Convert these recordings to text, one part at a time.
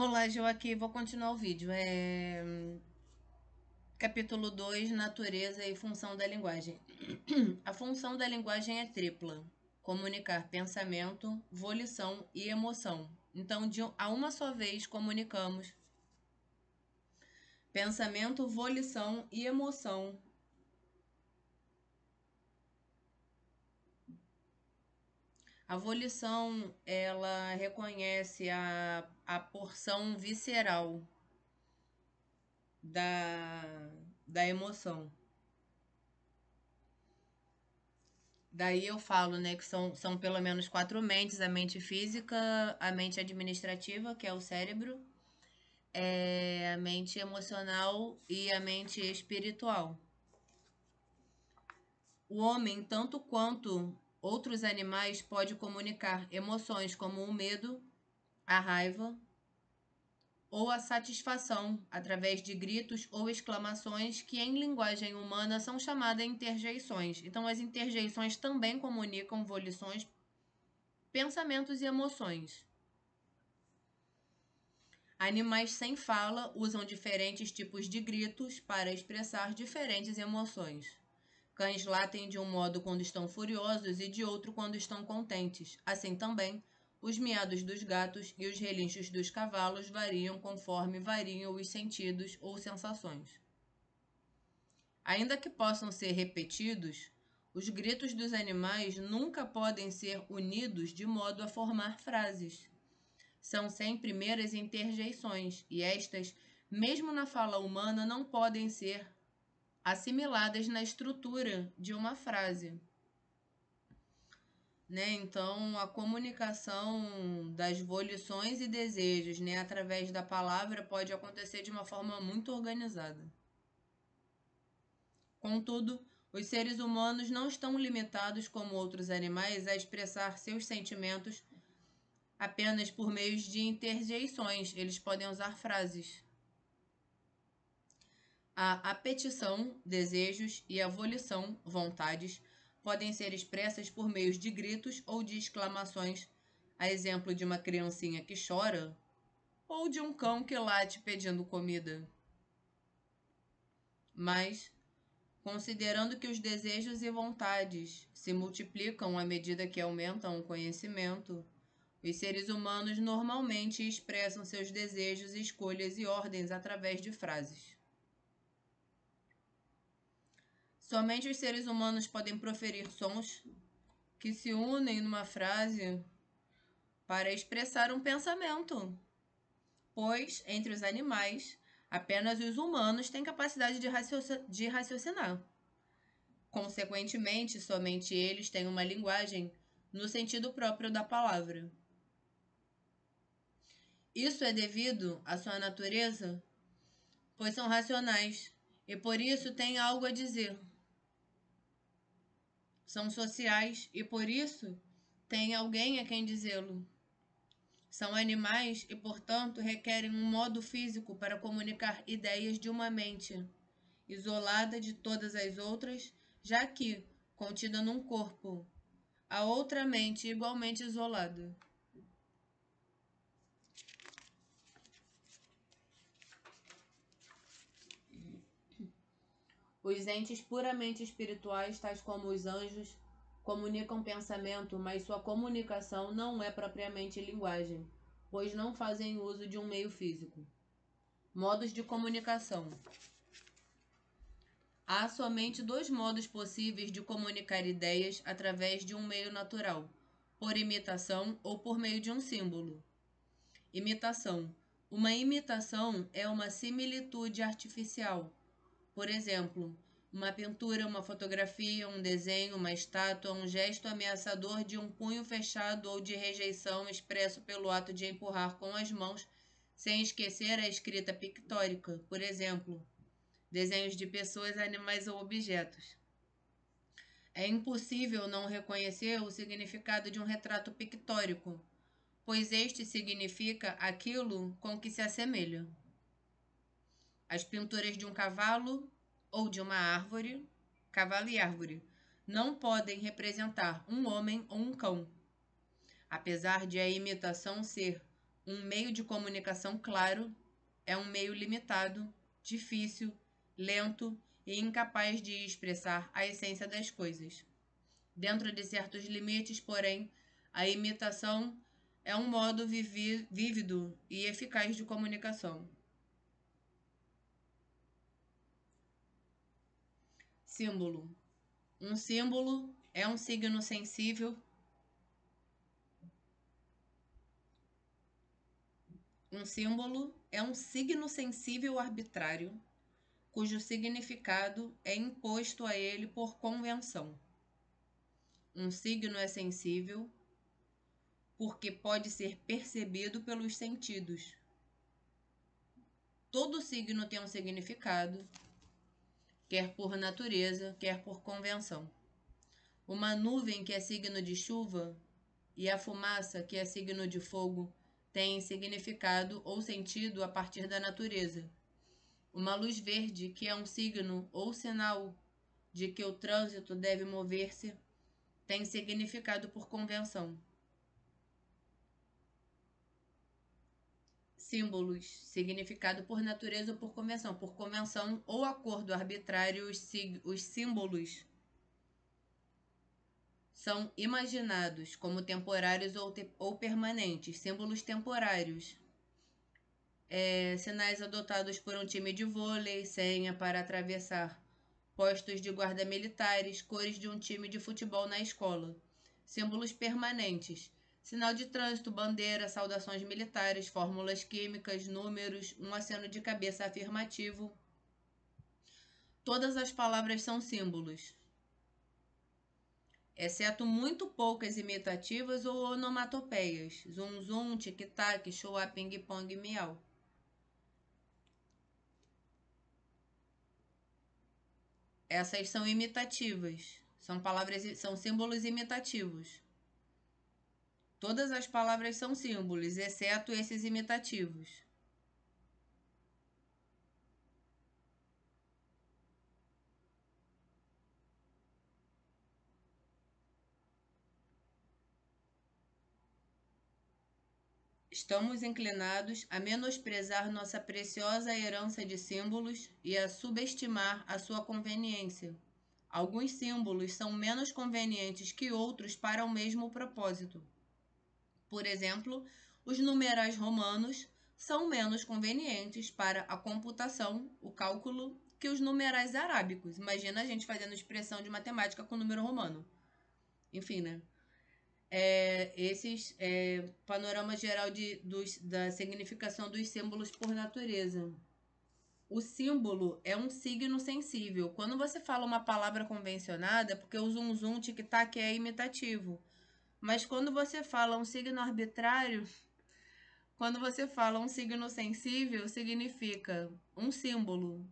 Olá, Joaquim. Vou continuar o vídeo. Capítulo 2: Natureza e função da linguagem. A função da linguagem é tripla: comunicar pensamento, volição e emoção. Então, a uma só vez, comunicamos pensamento, volição e emoção. A volição, ela reconhece a porção visceral da emoção. Daí eu falo, né, que são pelo menos quatro mentes: a mente física, a mente administrativa, que é o cérebro, a mente emocional e a mente espiritual. O homem, tanto quanto outros animais, pode comunicar emoções como o medo, a raiva ou a satisfação através de gritos ou exclamações que em linguagem humana são chamadas interjeições. Então as interjeições também comunicam volições, pensamentos e emoções. Animais sem fala usam diferentes tipos de gritos para expressar diferentes emoções. Cães latem de um modo quando estão furiosos e de outro quando estão contentes. Assim também, os miados dos gatos e os relinchos dos cavalos variam conforme variam os sentidos ou sensações. Ainda que possam ser repetidos, os gritos dos animais nunca podem ser unidos de modo a formar frases. São sempre meras interjeições, e estas, mesmo na fala humana, não podem ser assimiladas na estrutura de uma frase. Né? Então, a comunicação das volições e desejos, né, através da palavra pode acontecer de uma forma muito organizada. Contudo, os seres humanos não estão limitados, como outros animais, a expressar seus sentimentos apenas por meio de interjeições. Eles podem usar frases. A apetição, desejos, e a volição, vontades, podem ser expressas por meio de gritos ou de exclamações, a exemplo de uma criancinha que chora ou de um cão que late pedindo comida. Mas, considerando que os desejos e vontades se multiplicam à medida que aumentam o conhecimento, os seres humanos normalmente expressam seus desejos, escolhas e ordens através de frases. Somente os seres humanos podem proferir sons que se unem numa frase para expressar um pensamento, pois, entre os animais, apenas os humanos têm capacidade de raciocinar. Consequentemente, somente eles têm uma linguagem no sentido próprio da palavra. Isso é devido à sua natureza, pois são racionais e por isso têm algo a dizer. São sociais e por isso têm alguém a quem dizê-lo. São animais e, portanto, requerem um modo físico para comunicar ideias de uma mente, isolada de todas as outras, já que contida num corpo, a outra mente igualmente isolada. Os entes puramente espirituais, tais como os anjos, comunicam pensamento, mas sua comunicação não é propriamente linguagem, pois não fazem uso de um meio físico. Modos de comunicação. Há somente dois modos possíveis de comunicar ideias através de um meio natural: por imitação ou por meio de um símbolo. Imitação. Uma imitação é uma similitude artificial. Por exemplo, uma pintura, uma fotografia, um desenho, uma estátua, um gesto ameaçador de um punho fechado ou de rejeição expresso pelo ato de empurrar com as mãos, sem esquecer a escrita pictórica, por exemplo, desenhos de pessoas, animais ou objetos. É impossível não reconhecer o significado de um retrato pictórico, pois este significa aquilo com que se assemelha. As pinturas de um cavalo ou de uma árvore, cavalo e árvore, não podem representar um homem ou um cão. Apesar de a imitação ser Um meio de comunicação claro é um meio limitado, difícil, lento e incapaz de expressar a essência das coisas. Dentro de certos limites, porém, a imitação é um modo vívido e eficaz de comunicação. Símbolo. Um símbolo é um signo sensível. Um símbolo é um signo sensível arbitrário, cujo significado é imposto a ele por convenção. Um signo é sensível porque pode ser percebido pelos sentidos. Todo signo tem um significado, quer por natureza, quer por convenção. Uma nuvem que é signo de chuva e a fumaça que é signo de fogo têm significado ou sentido a partir da natureza. Uma luz verde que é um signo ou sinal de que o trânsito deve mover-se tem significado por convenção. Símbolos, significado por natureza ou por convenção. Por convenção ou acordo arbitrário, os símbolos são imaginados como temporários ou permanentes. Símbolos temporários. Sinais adotados por um time de vôlei, senha para atravessar, postos de guarda militares, cores de um time de futebol na escola. Símbolos permanentes. Sinal de trânsito, bandeira, saudações militares, fórmulas químicas, números, um aceno de cabeça afirmativo. Todas as palavras são símbolos, exceto muito poucas imitativas ou onomatopeias. Zum, zum, tic-tac, choá, ping-pong, miau. Essas são imitativas. São símbolos imitativos. Todas as palavras são símbolos, exceto esses imitativos. Estamos inclinados a menosprezar nossa preciosa herança de símbolos e a subestimar a sua conveniência. Alguns símbolos são menos convenientes que outros para o mesmo propósito. Por exemplo, os numerais romanos são menos convenientes para a computação, o cálculo, que os numerais arábicos. Imagina a gente fazendo expressão de matemática com número romano. Enfim, né? Panorama geral da significação dos símbolos por natureza. O símbolo é um signo sensível. Quando você fala uma palavra convencionada, é porque o zum zum tic-tac é imitativo. Mas quando você fala um signo arbitrário, quando você fala um signo sensível, significa um símbolo.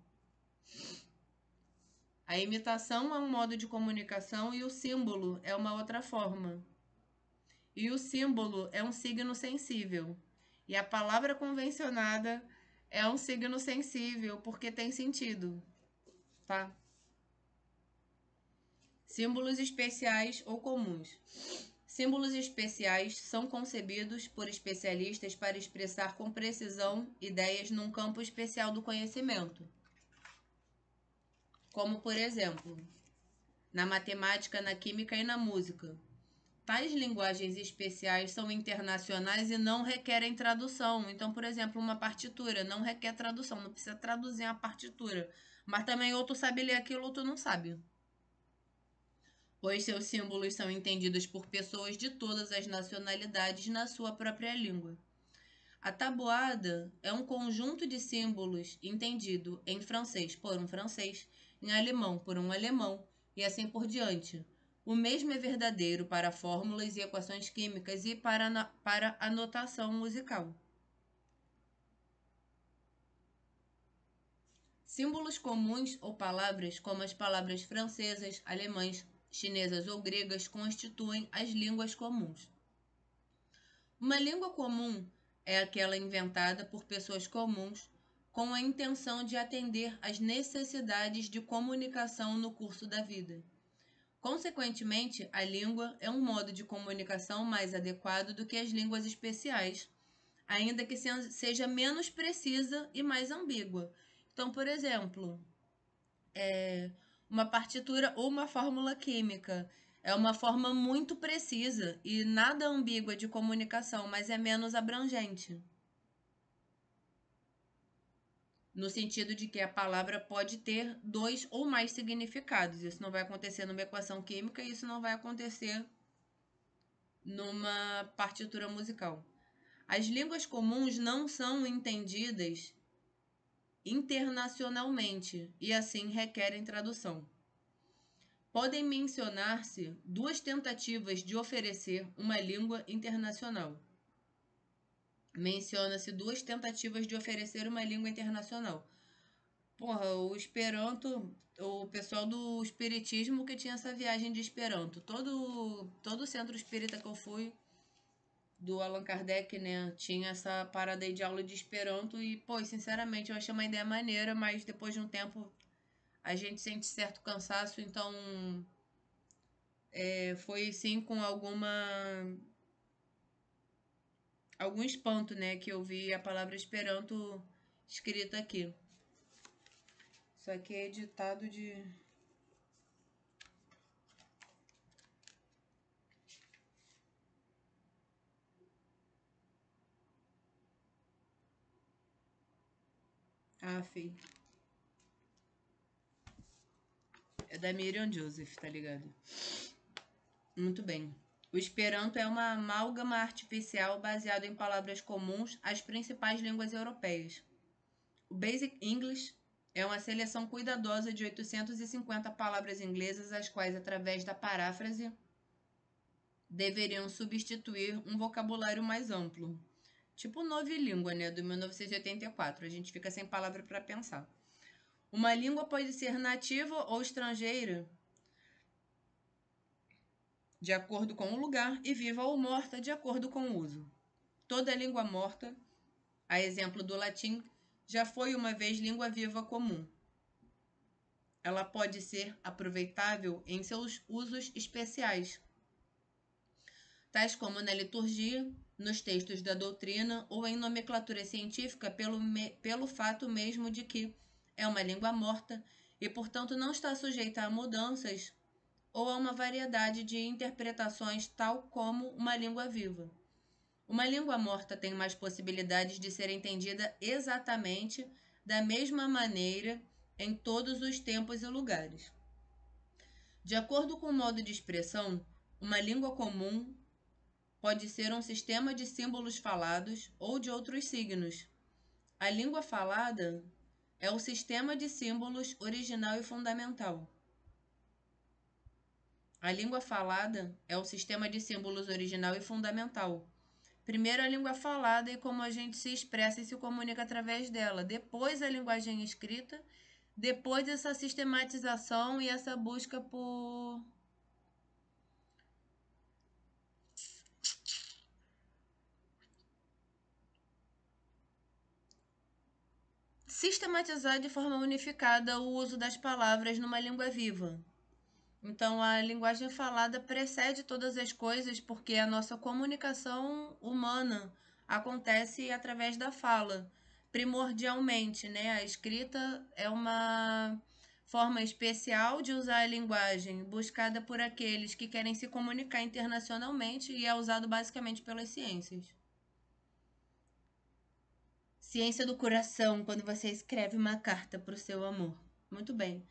A imitação é um modo de comunicação e o símbolo é uma outra forma. E o símbolo é um signo sensível. E a palavra convencionada é um signo sensível porque tem sentido, tá? Símbolos especiais ou comuns. Símbolos especiais são concebidos por especialistas para expressar com precisão ideias num campo especial do conhecimento. Como, por exemplo, na matemática, na química e na música. Tais linguagens especiais são internacionais e não requerem tradução. Então, por exemplo, uma partitura não requer tradução, não precisa traduzir a partitura. Mas também ou tu sabe ler aquilo ou tu não sabe. Pois seus símbolos são entendidos por pessoas de todas as nacionalidades na sua própria língua. A tabuada é um conjunto de símbolos entendido em francês por um francês, em alemão por um alemão e assim por diante. O mesmo é verdadeiro para fórmulas e equações químicas e para a notação musical. Símbolos comuns ou palavras, como as palavras francesas, alemãs, chinesas ou gregas, constituem as línguas comuns. Uma língua comum é aquela inventada por pessoas comuns com a intenção de atender às necessidades de comunicação no curso da vida. Consequentemente, a língua é um modo de comunicação mais adequado do que as línguas especiais, ainda que seja menos precisa e mais ambígua. Então, por exemplo, uma partitura ou uma fórmula química é uma forma muito precisa e nada ambígua de comunicação, mas é menos abrangente. No sentido de que a palavra pode ter 2 ou mais significados. Isso não vai acontecer numa equação química e isso não vai acontecer numa partitura musical. As línguas comuns não são entendidas internacionalmente e assim requerem tradução. Podem mencionar-se 2 tentativas de oferecer uma língua internacional. Menciona-se 2 tentativas de oferecer uma língua internacional. Porra, o Esperanto, o pessoal do Espiritismo que tinha essa viagem de Esperanto. Todo centro espírita que eu fui, do Allan Kardec, né, tinha essa parada aí de aula de Esperanto e, pô, sinceramente, eu achei uma ideia maneira, mas depois de um tempo a gente sente certo cansaço, então foi sim com algum espanto, né, que eu vi a palavra Esperanto escrita aqui. Isso aqui é editado de... Ah, feio. É da Miriam Joseph, tá ligado? Muito bem. O Esperanto é uma amálgama artificial baseado em palavras comuns às principais línguas europeias. O Basic English é uma seleção cuidadosa de 850 palavras inglesas, as quais, através da paráfrase, deveriam substituir um vocabulário mais amplo. Tipo Novilíngua, né, do 1984. A gente fica sem palavra para pensar. Uma língua pode ser nativa ou estrangeira, de acordo com o lugar, e viva ou morta, de acordo com o uso. Toda língua morta, a exemplo do latim, já foi uma vez língua viva comum. Ela pode ser aproveitável em seus usos especiais, tais como na liturgia, nos textos da doutrina ou em nomenclatura científica pelo fato mesmo de que é uma língua morta e, portanto, não está sujeita a mudanças ou a uma variedade de interpretações tal como uma língua viva. Uma língua morta tem mais possibilidades de ser entendida exatamente da mesma maneira em todos os tempos e lugares. De acordo com o modo de expressão, uma língua comum pode ser um sistema de símbolos falados ou de outros signos. A língua falada é o sistema de símbolos original e fundamental. A língua falada é o sistema de símbolos original e fundamental. Primeiro a língua falada e como a gente se expressa e se comunica através dela. Depois a linguagem escrita. Depois essa sistematização e essa busca por sistematizar de forma unificada o uso das palavras numa língua viva. Então, a linguagem falada precede todas as coisas porque a nossa comunicação humana acontece através da fala, primordialmente, né? A escrita é uma forma especial de usar a linguagem, buscada por aqueles que querem se comunicar internacionalmente e é usado basicamente pelas ciências. Ciência do coração, quando você escreve uma carta para o seu amor. Muito bem.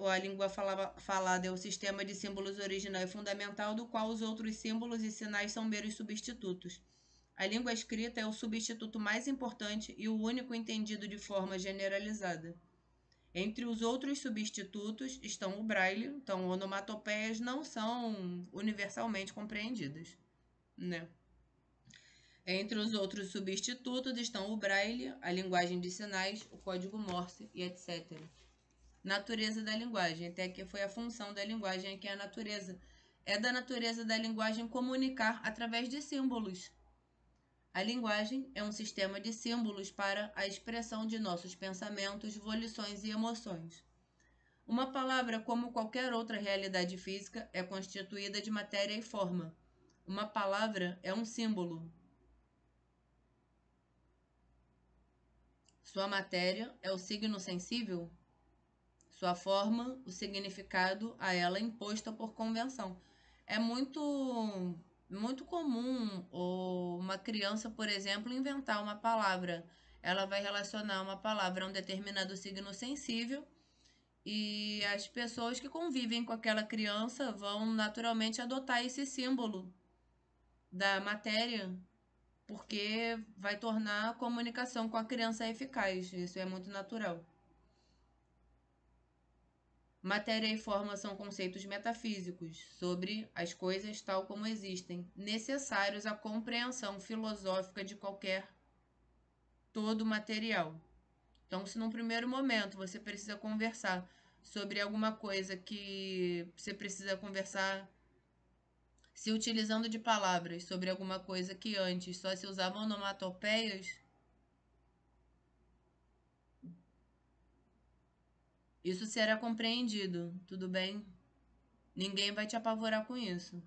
A língua falada é o sistema de símbolos original e fundamental, do qual os outros símbolos e sinais são meros substitutos. A língua escrita é o substituto mais importante e o único entendido de forma generalizada. Entre os outros substitutos estão o braille, então onomatopeias não são universalmente compreendidas, né? Entre os outros substitutos estão o braille, a linguagem de sinais, o código Morse e etc. Natureza da linguagem. Até aqui foi a função da linguagem, que é a natureza. É da natureza da linguagem comunicar através de símbolos. A linguagem é um sistema de símbolos para a expressão de nossos pensamentos, volições e emoções. Uma palavra, como qualquer outra realidade física, é constituída de matéria e forma. Uma palavra é um símbolo. Sua matéria é o signo sensível? Sua forma, o significado a ela imposta por convenção. É muito comum uma criança, por exemplo, inventar uma palavra. Ela vai relacionar uma palavra a um determinado signo sensível e as pessoas que convivem com aquela criança vão naturalmente adotar esse símbolo da matéria, porque vai tornar a comunicação com a criança eficaz. Isso é muito natural. Matéria e forma são conceitos metafísicos sobre as coisas tal como existem, necessários à compreensão filosófica de qualquer todo material. Então, se num primeiro momento você precisa conversar sobre alguma coisa que você precisa conversar se utilizando de palavras sobre alguma coisa que antes só se usavam onomatopeias, isso será compreendido, tudo bem? Ninguém vai te apavorar com isso.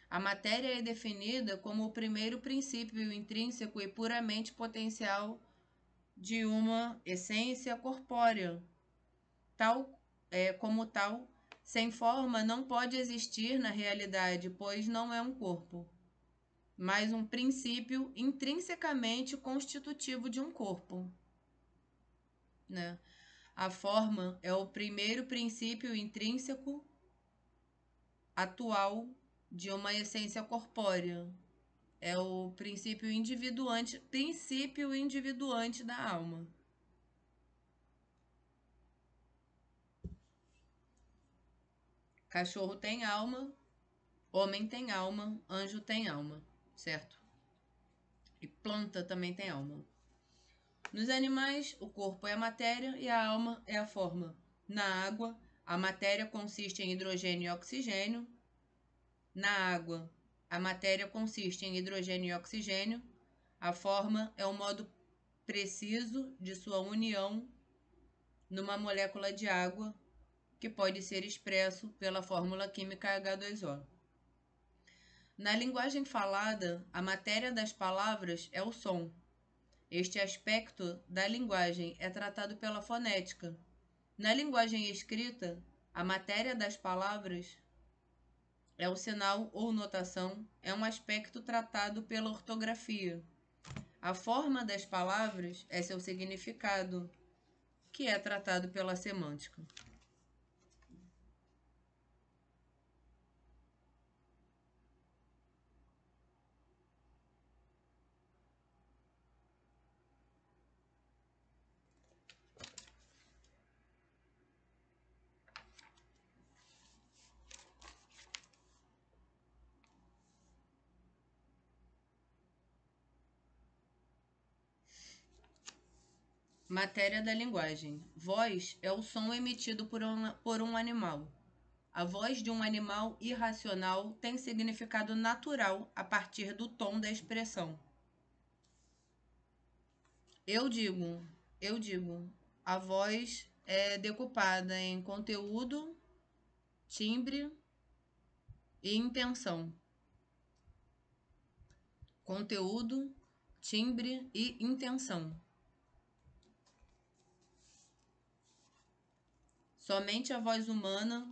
A matéria é definida como o primeiro princípio intrínseco e puramente potencial de uma essência corpórea. Como tal, sem forma não pode existir na realidade, pois não é um corpo, mas um princípio intrinsecamente constitutivo de um corpo, né? A forma é o primeiro princípio intrínseco atual de uma essência corpórea. É o princípio individuante da alma. Cachorro tem alma, homem tem alma, anjo tem alma, certo? E planta também tem alma. Nos animais, o corpo é a matéria e a alma é a forma. Na água, a matéria consiste em hidrogênio e oxigênio. Na água, a matéria consiste em hidrogênio e oxigênio. A forma é o modo preciso de sua união numa molécula de água, que pode ser expresso pela fórmula química H2O. Na linguagem falada, a matéria das palavras é o som. Este aspecto da linguagem é tratado pela fonética. Na linguagem escrita, a matéria das palavras é o sinal ou notação, é um aspecto tratado pela ortografia. A forma das palavras é seu significado, que é tratado pela semântica. Matéria da linguagem. Voz é o som emitido por um animal. A voz de um animal irracional tem significado natural a partir do tom da expressão. Eu digo, eu digo, a voz é decupada em conteúdo, timbre e intenção. Conteúdo, timbre e intenção. Somente a voz humana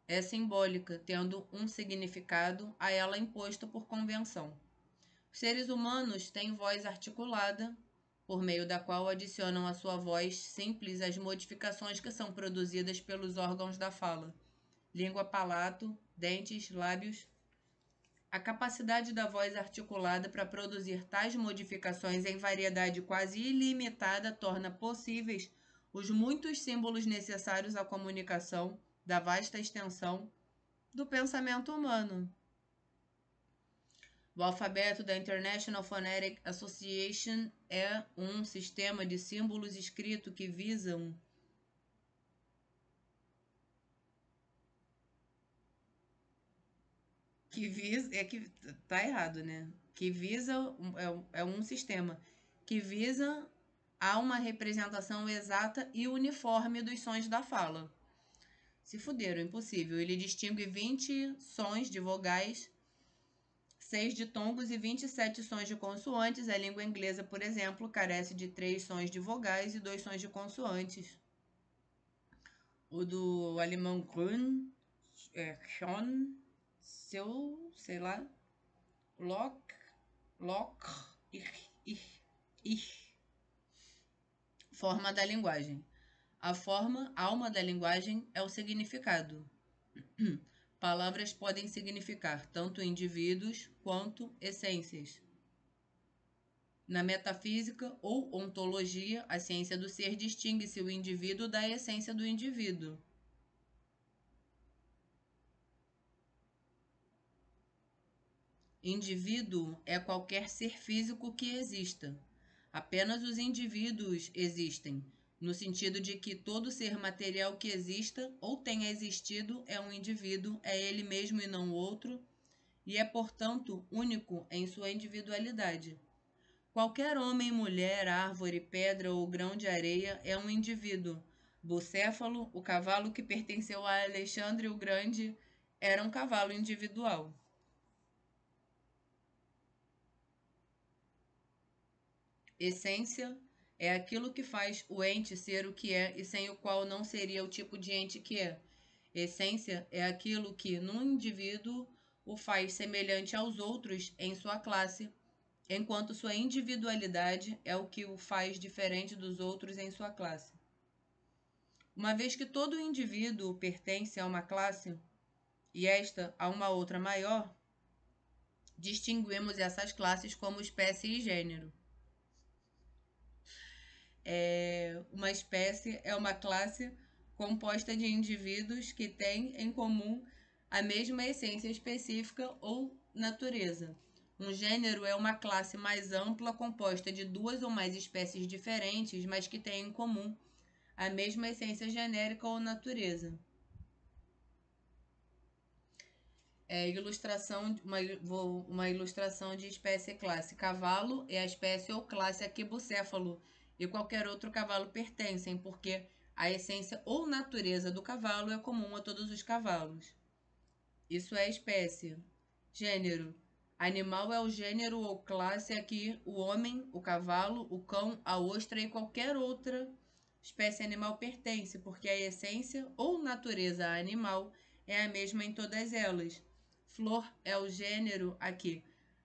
é simbólica, tendo um significado a ela imposto por convenção. Os seres humanos têm voz articulada, por meio da qual adicionam à sua voz simples as modificações que são produzidas pelos órgãos da fala, língua, palato, dentes, lábios. A capacidade da voz articulada para produzir tais modificações em variedade quase ilimitada torna possíveis os muitos símbolos necessários à comunicação da vasta extensão do pensamento humano. O alfabeto da International Phonetic Association é um sistema de símbolos escrito que visam que tá errado, né? Que visa é um sistema que visa a uma representação exata e uniforme dos sons da fala. Se fuderam, impossível. Ele distingue 20 sons de vogais 6 ditongos e 27 sons de consoantes. A língua inglesa, por exemplo, carece de 3 sons de vogais e 2 sons de consoantes. O do alemão grün, schon, seu, sei lá, lock, ich. Forma da linguagem. A forma, alma da linguagem, é o significado. Palavras podem significar tanto indivíduos quanto essências. Na metafísica ou ontologia, a ciência do ser distingue-se o indivíduo da essência do indivíduo. Indivíduo é qualquer ser físico que exista. Apenas os indivíduos existem, no sentido de que todo ser material que exista ou tenha existido é um indivíduo, é ele mesmo e não outro, e é, portanto, único em sua individualidade. Qualquer homem, mulher, árvore, pedra ou grão de areia é um indivíduo. Bucéfalo, o cavalo que pertenceu a Alexandre o Grande, era um cavalo individual. Essência é aquilo que faz o ente ser o que é e sem o qual não seria o tipo de ente que é. Essência é aquilo que, num indivíduo, o faz semelhante aos outros em sua classe, enquanto sua individualidade é o que o faz diferente dos outros em sua classe. Uma vez que todo indivíduo pertence a uma classe, e esta a uma outra maior, distinguimos essas classes como espécie e gênero. Uma espécie é uma classe composta de indivíduos que têm em comum a mesma essência específica ou natureza. Um gênero é uma classe mais ampla composta de duas ou mais espécies diferentes, mas que têm em comum a mesma essência genérica ou natureza. Uma ilustração de espécie e classe. Cavalo é a espécie ou classe a que bucéfalo e qualquer outro cavalo pertencem, porque a essência ou natureza do cavalo é comum a todos os cavalos. Isso é espécie. Gênero. Animal é o gênero ou classe a que o homem, o cavalo, o cão, a ostra e qualquer outra espécie animal pertence, porque a essência ou natureza animal é a mesma em todas elas. Flor é o gênero a que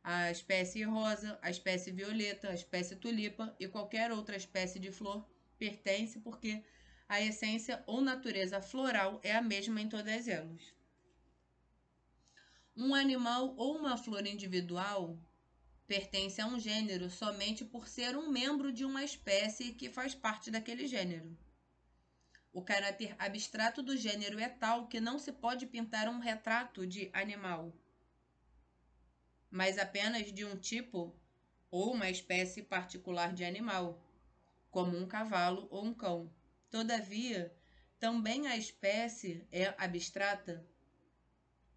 a espécie rosa, a espécie violeta, a espécie tulipa e qualquer outra espécie de flor pertence, porque a essência ou natureza floral é a mesma em todas elas. Um animal ou uma flor individual pertence a um gênero somente por ser um membro de uma espécie que faz parte daquele gênero. O caráter abstrato do gênero é tal que não se pode pintar um retrato de animal, mas apenas de um tipo ou uma espécie particular de animal, como um cavalo ou um cão. Todavia, também a espécie é abstrata,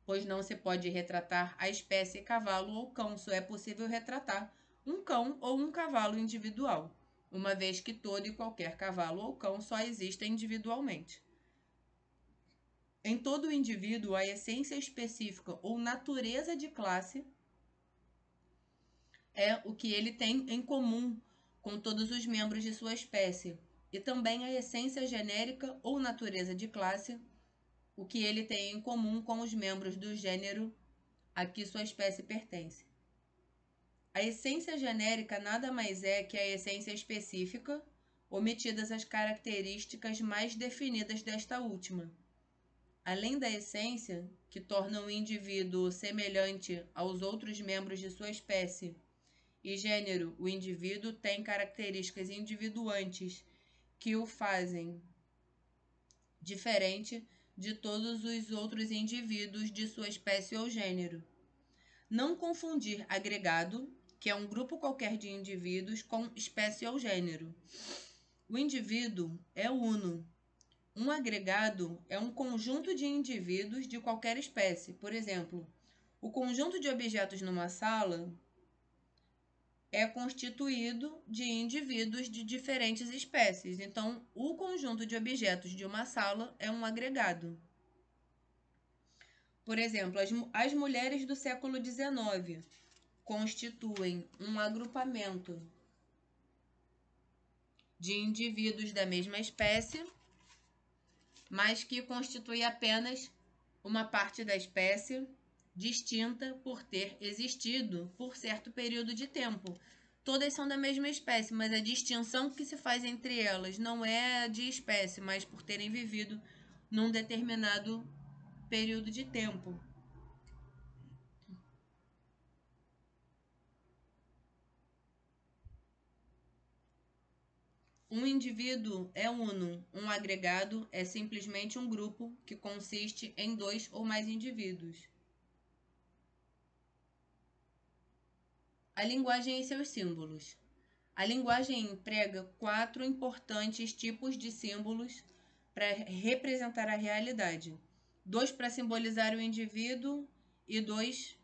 pois não se pode retratar a espécie cavalo ou cão, só é possível retratar um cão ou um cavalo individual, uma vez que todo e qualquer cavalo ou cão só existem individualmente. Em todo indivíduo, a essência específica ou natureza de classe é o que ele tem em comum com todos os membros de sua espécie, e também a essência genérica ou natureza de classe, o que ele tem em comum com os membros do gênero a que sua espécie pertence. A essência genérica nada mais é que a essência específica, omitidas as características mais definidas desta última. Além da essência, que torna o indivíduo semelhante aos outros membros de sua espécie, e gênero, o indivíduo tem características individuantes que o fazem diferente de todos os outros indivíduos de sua espécie ou gênero. Não confundir agregado, que é um grupo qualquer de indivíduos, com espécie ou gênero. O indivíduo é uno. Um agregado é um conjunto de indivíduos de qualquer espécie. Por exemplo, o conjunto de objetos numa sala é constituído de indivíduos de diferentes espécies. Então, o conjunto de objetos de uma sala é um agregado. Por exemplo, as mulheres do século XIX constituem um agrupamento de indivíduos da mesma espécie, mas que constitui apenas uma parte da espécie distinta por ter existido por certo período de tempo. Todas são da mesma espécie, mas a distinção que se faz entre elas não é de espécie, mas por terem vivido num determinado período de tempo. Um indivíduo é uno, um agregado é simplesmente um grupo que consiste em dois ou mais indivíduos. A linguagem e seus símbolos. A linguagem emprega 4 importantes tipos de símbolos para representar a realidade: 2 para simbolizar o indivíduo e 2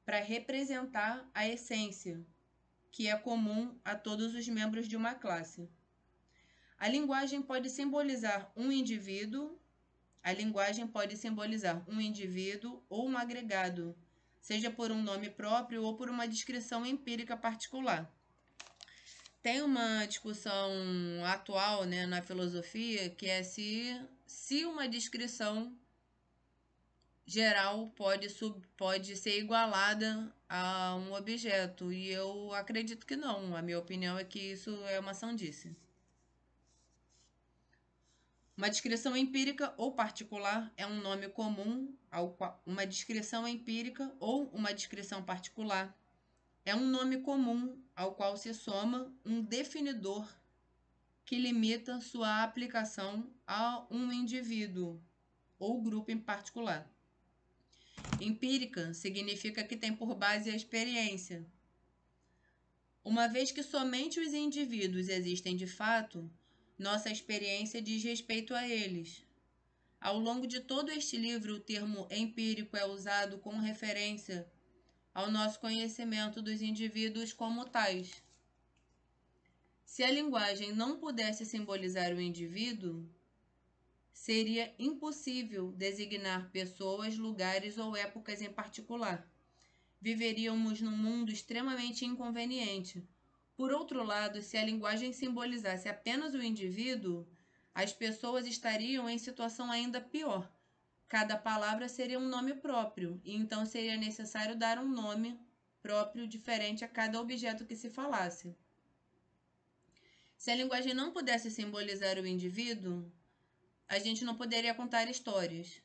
para representar a essência, que é comum a todos os membros de uma classe. A linguagem pode simbolizar um indivíduo, ou um agregado, seja por um nome próprio ou por uma descrição empírica particular. Tem uma discussão atual, né, na filosofia, que é se uma descrição geral pode ser igualada a um objeto. E eu acredito que não. A minha opinião é que isso é uma sandice. Uma descrição empírica ou particular é um nome comum ao qual uma descrição empírica ou uma descrição particular é um nome comum ao qual se soma um definidor que limita sua aplicação a um indivíduo ou grupo em particular. Empírica significa que tem por base a experiência. Uma vez que somente os indivíduos existem de fato, nossa experiência diz respeito a eles. Ao longo de todo este livro, o termo empírico é usado como referência ao nosso conhecimento dos indivíduos como tais. Se a linguagem não pudesse simbolizar o indivíduo, seria impossível designar pessoas, lugares ou épocas em particular. Viveríamos num mundo extremamente inconveniente. Por outro lado, se a linguagem simbolizasse apenas o indivíduo, as pessoas estariam em situação ainda pior. Cada palavra seria um nome próprio, e então seria necessário dar um nome próprio diferente a cada objeto que se falasse. Se a linguagem não pudesse simbolizar o indivíduo, a gente não poderia contar histórias.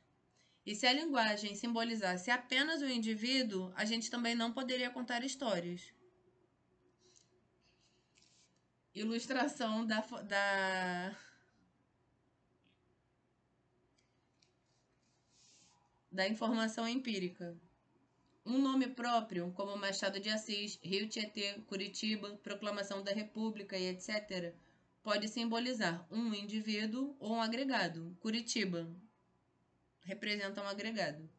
E se a linguagem simbolizasse apenas o indivíduo, a gente também não poderia contar histórias. Ilustração da informação empírica. Um nome próprio, como Machado de Assis, Rio Tietê, Curitiba, Proclamação da República e etc., pode simbolizar um indivíduo ou um agregado. Curitiba representa um agregado.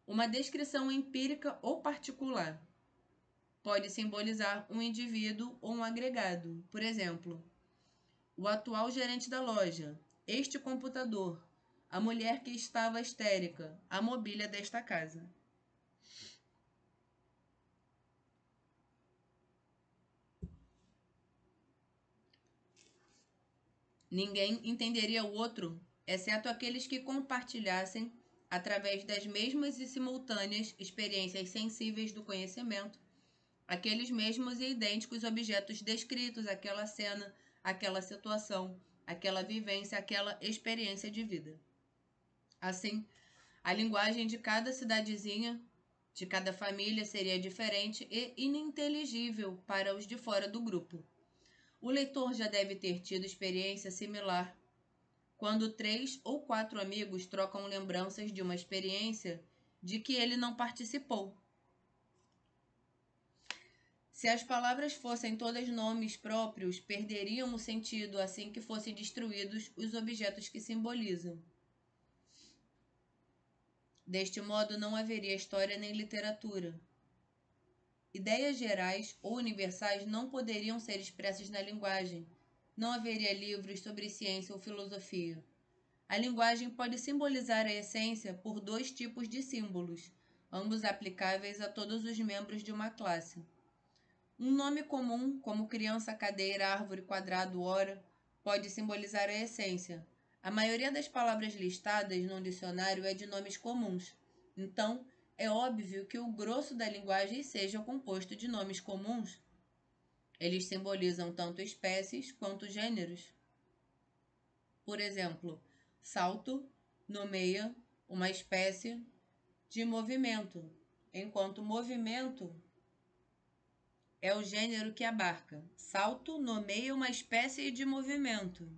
Uma descrição empírica ou particular pode simbolizar um indivíduo ou um agregado. Por exemplo, o atual gerente da loja, este computador, a mulher que estava histérica, a mobília desta casa. Ninguém entenderia o outro, exceto aqueles que compartilhassem, através das mesmas e simultâneas experiências sensíveis do conhecimento, aqueles mesmos e idênticos objetos descritos, aquela cena, aquela situação, aquela vivência, aquela experiência de vida. Assim, a linguagem de cada cidadezinha, de cada família seria diferente e ininteligível para os de fora do grupo. O leitor já deve ter tido experiência similar quando 3 ou 4 amigos trocam lembranças de uma experiência de que ele não participou. Se as palavras fossem todas nomes próprios, perderiam o sentido assim que fossem destruídos os objetos que simbolizam. Deste modo, não haveria história nem literatura. Ideias gerais ou universais não poderiam ser expressas na linguagem. Não haveria livros sobre ciência ou filosofia. A linguagem pode simbolizar a essência por dois tipos de símbolos, ambos aplicáveis a todos os membros de uma classe. Um nome comum, como criança, cadeira, árvore, quadrado, hora, pode simbolizar a essência. A maioria das palavras listadas no dicionário é de nomes comuns. Então, é óbvio que o grosso da linguagem seja composto de nomes comuns. Eles simbolizam tanto espécies quanto gêneros. Por exemplo, salto nomeia uma espécie de movimento, enquanto movimento é o gênero que abarca. Salto nomeia uma espécie de movimento.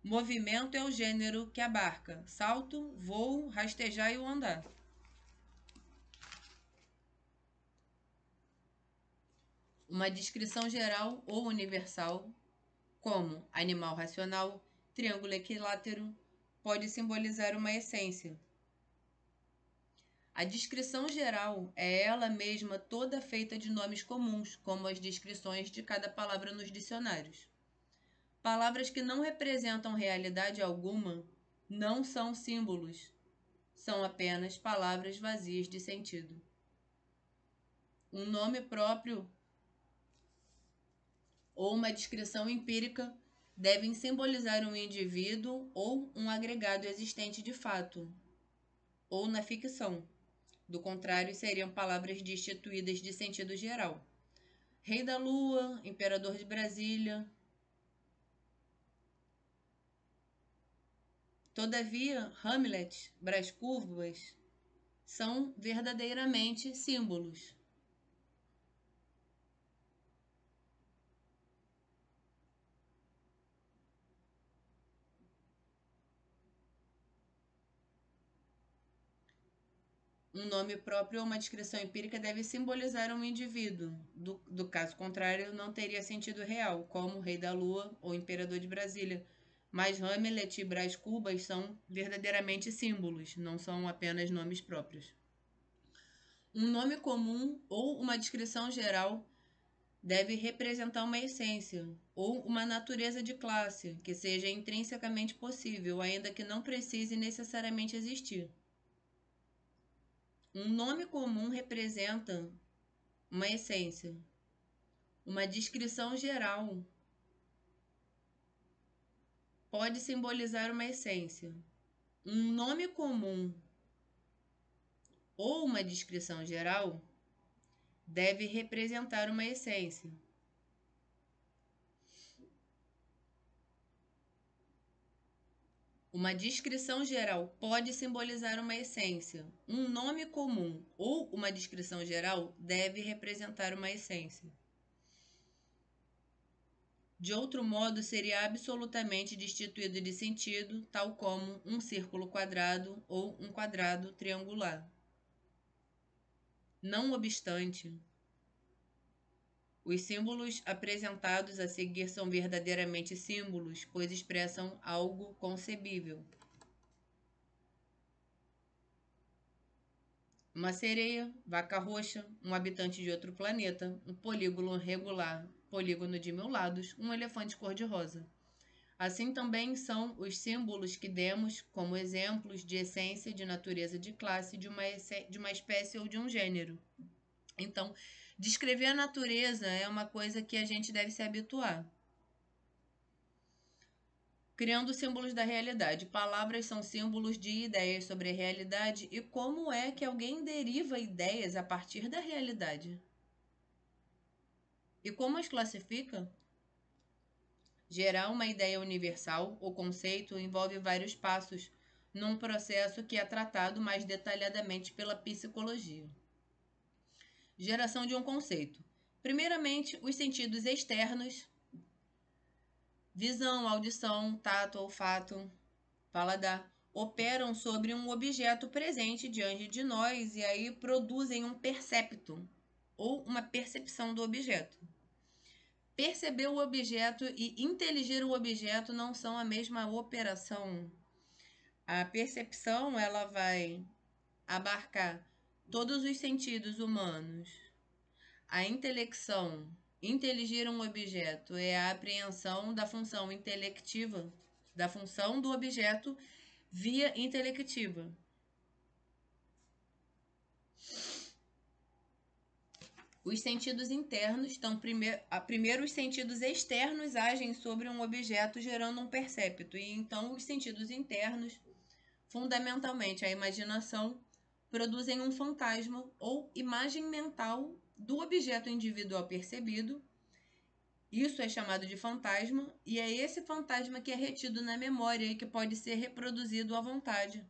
Movimento é o gênero que abarca. Salto, voo, rastejar e o andar. Uma descrição geral ou universal, como animal racional, triângulo equilátero, pode simbolizar uma essência. A descrição geral é ela mesma toda feita de nomes comuns, como as descrições de cada palavra nos dicionários. Palavras que não representam realidade alguma não são símbolos, são apenas palavras vazias de sentido. Um nome próprio ou uma descrição empírica devem simbolizar um indivíduo ou um agregado existente de fato, ou na ficção. Do contrário, seriam palavras destituídas de sentido geral. Rei da Lua, Imperador de Brasília. Todavia, Hamlet, Brás Cubas são verdadeiramente símbolos. Um nome próprio ou uma descrição empírica deve simbolizar um indivíduo. Do caso contrário, não teria sentido real, como Rei da Lua ou Imperador de Brasília. Mas Hamlet e Brás Cubas são verdadeiramente símbolos, não são apenas nomes próprios. Um nome comum ou uma descrição geral deve representar uma essência ou uma natureza de classe que seja intrinsecamente possível, ainda que não precise necessariamente existir. Um nome comum representa uma essência. Uma descrição geral pode simbolizar uma essência. Um nome comum ou uma descrição geral deve representar uma essência. Uma descrição geral pode simbolizar uma essência. Um nome comum ou uma descrição geral deve representar uma essência. De outro modo, seria absolutamente destituído de sentido, tal como um círculo quadrado ou um quadrado triangular. Não obstante, os símbolos apresentados a seguir são verdadeiramente símbolos, pois expressam algo concebível. Uma sereia, vaca roxa, um habitante de outro planeta, um polígono regular, polígono de 1000 lados, um elefante cor-de-rosa. Assim também são os símbolos que demos como exemplos de essência, de natureza, de classe, de uma espécie ou de um gênero. Então, descrever a natureza é uma coisa que a gente deve se habituar. Criando símbolos da realidade. Palavras são símbolos de ideias sobre a realidade e como é que alguém deriva ideias a partir da realidade. E como as classifica? Gerar uma ideia universal ou conceito envolve vários passos num processo que é tratado mais detalhadamente pela psicologia. Geração de um conceito. Primeiramente, os sentidos externos, visão, audição, tato, olfato, paladar, operam sobre um objeto presente diante de nós e aí produzem um percepto ou uma percepção do objeto. Perceber o objeto e inteligir o objeto não são a mesma operação. A percepção, ela vai abarcar todos os sentidos humanos. A intelecção, inteligir um objeto, é a apreensão da função intelectiva da função do objeto via intelectiva. Os sentidos internos estão primeiro os sentidos externos agem sobre um objeto gerando um percepto, e então os sentidos internos, fundamentalmente a imaginação, produzem um fantasma ou imagem mental do objeto individual percebido. Isso é chamado de fantasma, e é esse fantasma que é retido na memória e que pode ser reproduzido à vontade,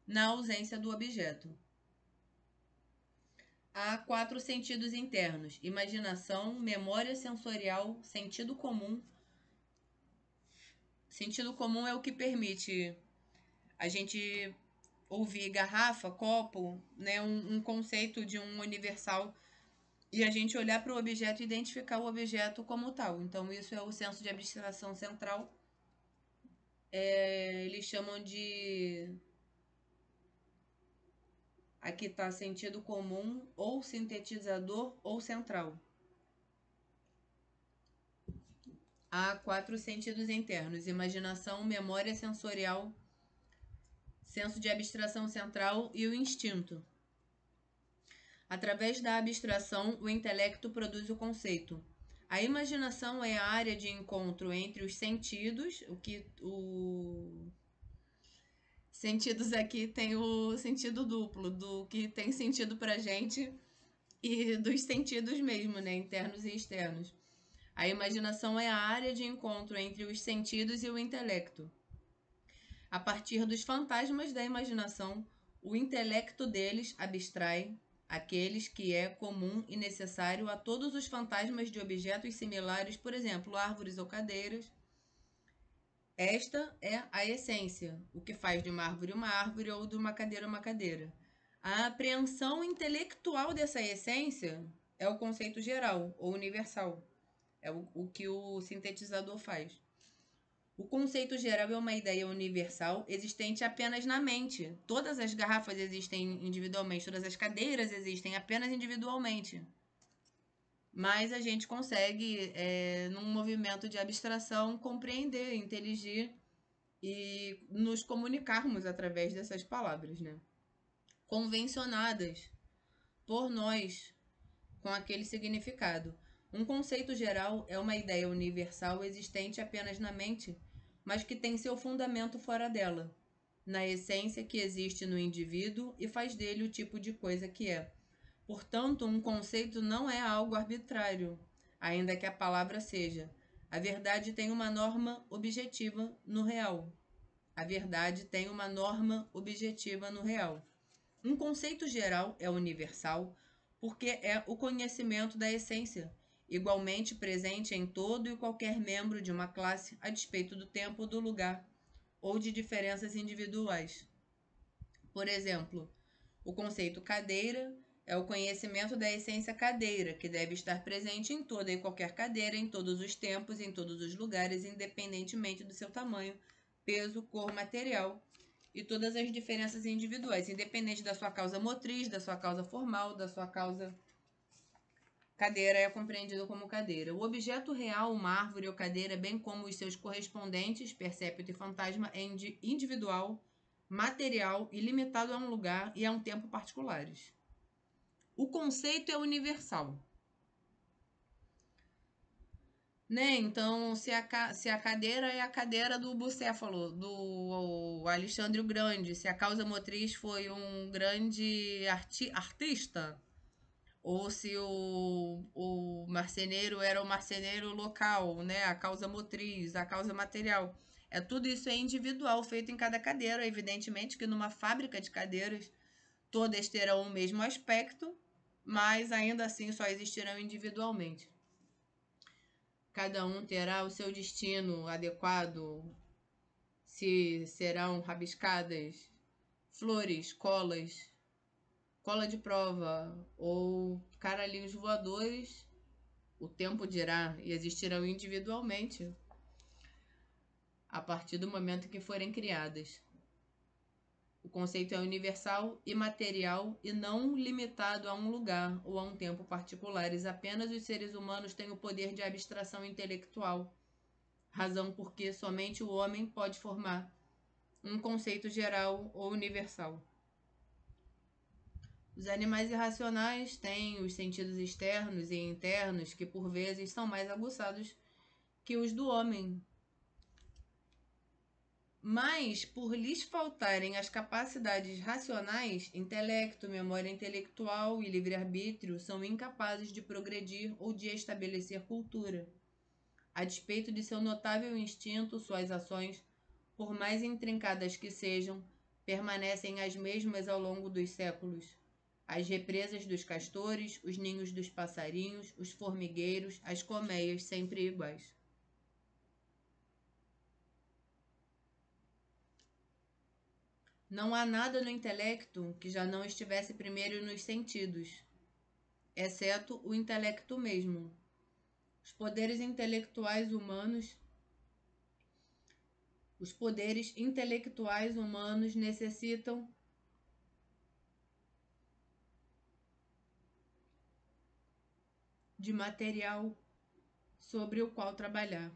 na ausência do objeto. Há 4 sentidos internos: imaginação, memória sensorial, sentido comum. Sentido comum é o que permite a gente ouvir garrafa, copo, né, um conceito de um universal, e a gente olhar para o objeto e identificar o objeto como tal. Então, isso é o senso de abstração central. Eles chamam de... Aqui está sentido comum, ou sintetizador, ou central. Há 4 sentidos internos: imaginação, memória sensorial, senso de abstração central e o instinto. Através da abstração, o intelecto produz o conceito. A imaginação é a área de encontro entre os sentidos, sentidos aqui tem o sentido duplo, do que tem sentido pra gente e dos sentidos mesmo, né, internos e externos. A imaginação é a área de encontro entre os sentidos e o intelecto. A partir dos fantasmas da imaginação, o intelecto deles abstrai aqueles que é comum e necessário a todos os fantasmas de objetos similares, por exemplo, árvores ou cadeiras. Esta é a essência, o que faz de uma árvore ou de uma cadeira. A apreensão intelectual dessa essência é o conceito geral ou universal. É o que o sintetizador faz. O conceito geral é uma ideia universal existente apenas na mente. Todas as garrafas existem individualmente, todas as cadeiras existem apenas individualmente. Mas a gente consegue, num movimento de abstração, compreender, inteligir e nos comunicarmos através dessas palavras, né? Convencionadas por nós com aquele significado. Um conceito geral é uma ideia universal existente apenas na mente, mas que tem seu fundamento fora dela, na essência que existe no indivíduo e faz dele o tipo de coisa que é. Portanto, um conceito não é algo arbitrário, ainda que a palavra seja. A verdade tem uma norma objetiva no real. A verdade tem uma norma objetiva no real. Um conceito geral é universal porque é o conhecimento da essência, igualmente presente em todo e qualquer membro de uma classe, a despeito do tempo ou do lugar, ou de diferenças individuais. Por exemplo, o conceito cadeira é o conhecimento da essência cadeira, que deve estar presente em toda e qualquer cadeira, em todos os tempos, em todos os lugares, independentemente do seu tamanho, peso, cor, material e todas as diferenças individuais, independente da sua causa motriz, da sua causa formal, da sua causa... Cadeira é compreendido como cadeira. O objeto real, uma árvore ou cadeira, bem como os seus correspondentes, percepto e fantasma, é individual, material e limitado a um lugar e a um tempo particulares. O conceito é universal. Né? Então, se a cadeira é a cadeira do bucéfalo, do Alexandre o Grande, se a causa motriz foi um grande artista, ou se o marceneiro era o marceneiro local, né? A causa motriz, a causa material. Tudo isso é individual, feito em cada cadeira. Evidentemente que numa fábrica de cadeiras, todas terão o mesmo aspecto, mas ainda assim só existirão individualmente. Cada um terá o seu destino adequado, se serão rabiscadas flores, cola de prova ou caralhinhos voadores, o tempo dirá, e existirão individualmente a partir do momento que forem criadas. O conceito é universal, imaterial e não limitado a um lugar ou a um tempo particulares. Apenas os seres humanos têm o poder de abstração intelectual razão porque somente o homem pode formar um conceito geral ou universal. Os animais irracionais têm os sentidos externos e internos que por vezes são mais aguçados que os do homem. Mas, por lhes faltarem as capacidades racionais, intelecto, memória intelectual e livre-arbítrio, são incapazes de progredir ou de estabelecer cultura. A despeito de seu notável instinto, suas ações, por mais intrincadas que sejam, permanecem as mesmas ao longo dos séculos. As represas dos castores, os ninhos dos passarinhos, os formigueiros, as colmeias sempre iguais. Não há nada no intelecto que já não estivesse primeiro nos sentidos, exceto o intelecto mesmo. Os poderes intelectuais humanos necessitam de material sobre o qual trabalhar.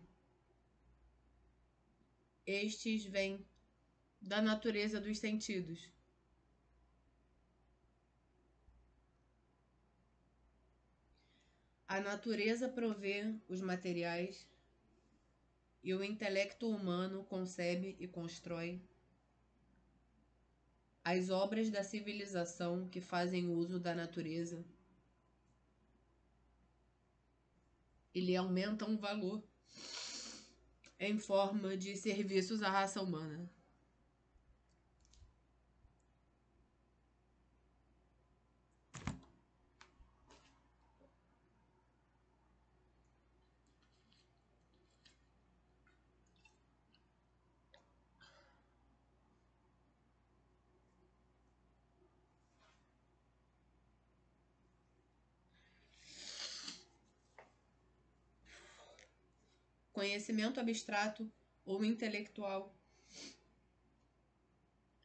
Estes vêm da natureza dos sentidos. A natureza provê os materiais e o intelecto humano concebe e constrói as obras da civilização que fazem uso da natureza e lhe aumentam o valor em forma de serviços à raça humana. Conhecimento abstrato ou intelectual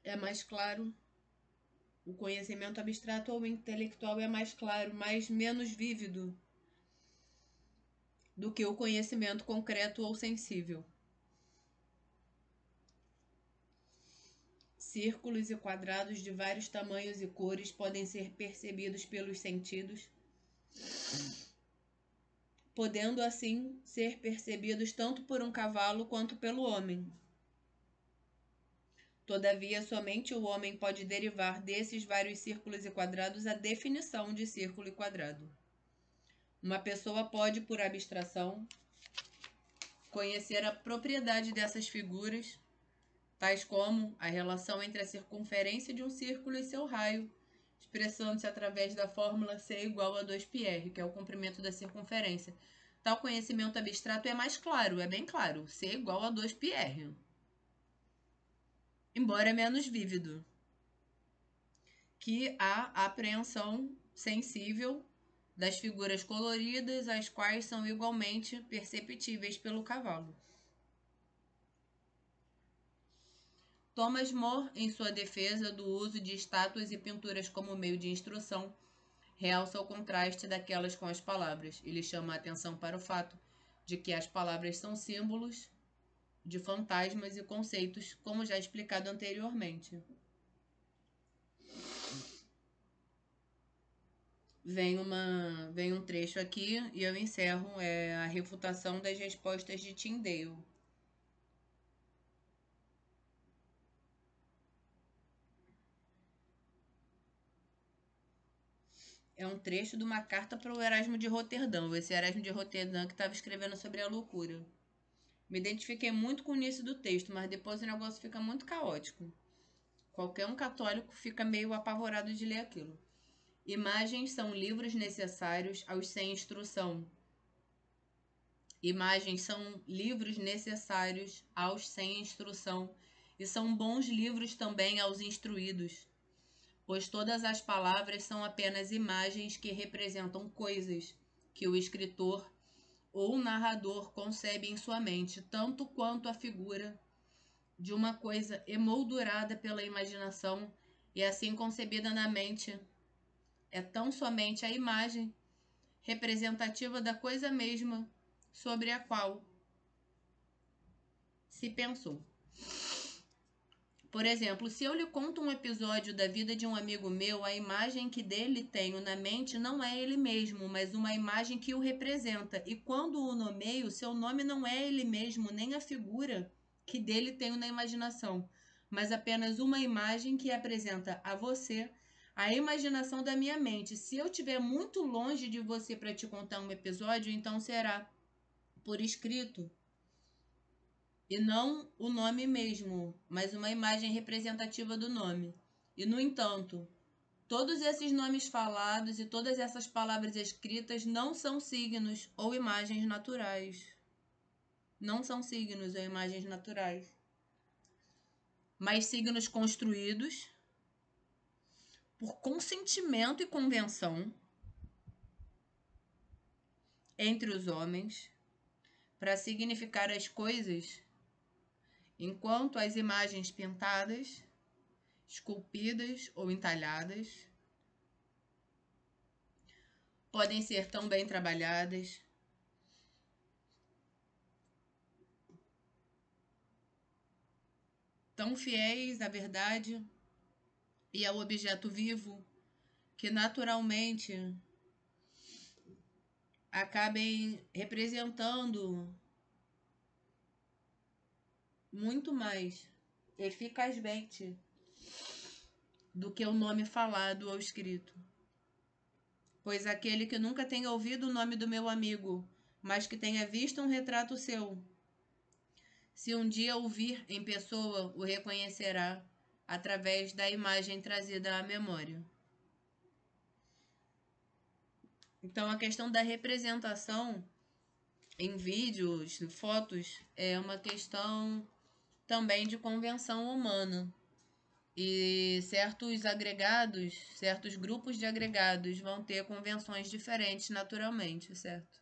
é mais claro. O conhecimento abstrato ou intelectual é mais claro, mas menos vívido do que o conhecimento concreto ou sensível. Círculos e quadrados de vários tamanhos e cores podem ser percebidos pelos sentidos, podendo assim ser percebidos tanto por um cavalo quanto pelo homem. Todavia, somente o homem pode derivar desses vários círculos e quadrados a definição de círculo e quadrado. Uma pessoa pode, por abstração, conhecer a propriedade dessas figuras, tais como a relação entre a circunferência de um círculo e seu raio, expressando-se através da fórmula C igual a 2πr, que é o comprimento da circunferência. Tal conhecimento abstrato é mais claro, é bem claro, C igual a 2πr, embora menos vívido que a apreensão sensível das figuras coloridas, as quais são igualmente perceptíveis pelo cavalo. Thomas More, em sua defesa do uso de estátuas e pinturas como meio de instrução, realça o contraste daquelas com as palavras. Ele chama a atenção para o fato de que as palavras são símbolos de fantasmas e conceitos, como já explicado anteriormente. Vem um trecho aqui e eu encerro a refutação das respostas de Tyndale. É um trecho de uma carta para o Erasmo de Roterdão. Esse Erasmo de Roterdão que estava escrevendo sobre a loucura. Me identifiquei muito com o início do texto, mas depois o negócio fica muito caótico. Qualquer um católico fica meio apavorado de ler aquilo. Imagens são livros necessários aos sem instrução. Imagens são livros necessários aos sem instrução e são bons livros também aos instruídos, pois todas as palavras são apenas imagens que representam coisas que o escritor ou o narrador concebe em sua mente, tanto quanto a figura de uma coisa emoldurada pela imaginação e assim concebida na mente é tão somente a imagem representativa da coisa mesma sobre a qual se pensou. Por exemplo, se eu lhe conto um episódio da vida de um amigo meu, a imagem que dele tenho na mente não é ele mesmo, mas uma imagem que o representa. E quando o nomeio, seu nome não é ele mesmo, nem a figura que dele tenho na imaginação, mas apenas uma imagem que apresenta a você a imaginação da minha mente. Se eu estiver muito longe de você para te contar um episódio, então será por escrito. E não o nome mesmo, mas uma imagem representativa do nome. E, no entanto, todos esses nomes falados e todas essas palavras escritas não são signos ou imagens naturais. Não são signos ou imagens naturais, mas signos construídos por consentimento e convenção entre os homens para significar as coisas, enquanto as imagens pintadas, esculpidas ou entalhadas podem ser tão bem trabalhadas, tão fiéis à verdade e ao objeto vivo, que naturalmente acabem representando muito mais eficazmente do que o nome falado ou escrito. Pois aquele que nunca tenha ouvido o nome do meu amigo, mas que tenha visto um retrato seu, se um dia o vir em pessoa, o reconhecerá através da imagem trazida à memória. Então, a questão da representação em vídeos, fotos, é uma questão também de convenção humana. E certos agregados, certos grupos de agregados vão ter convenções diferentes naturalmente, certo?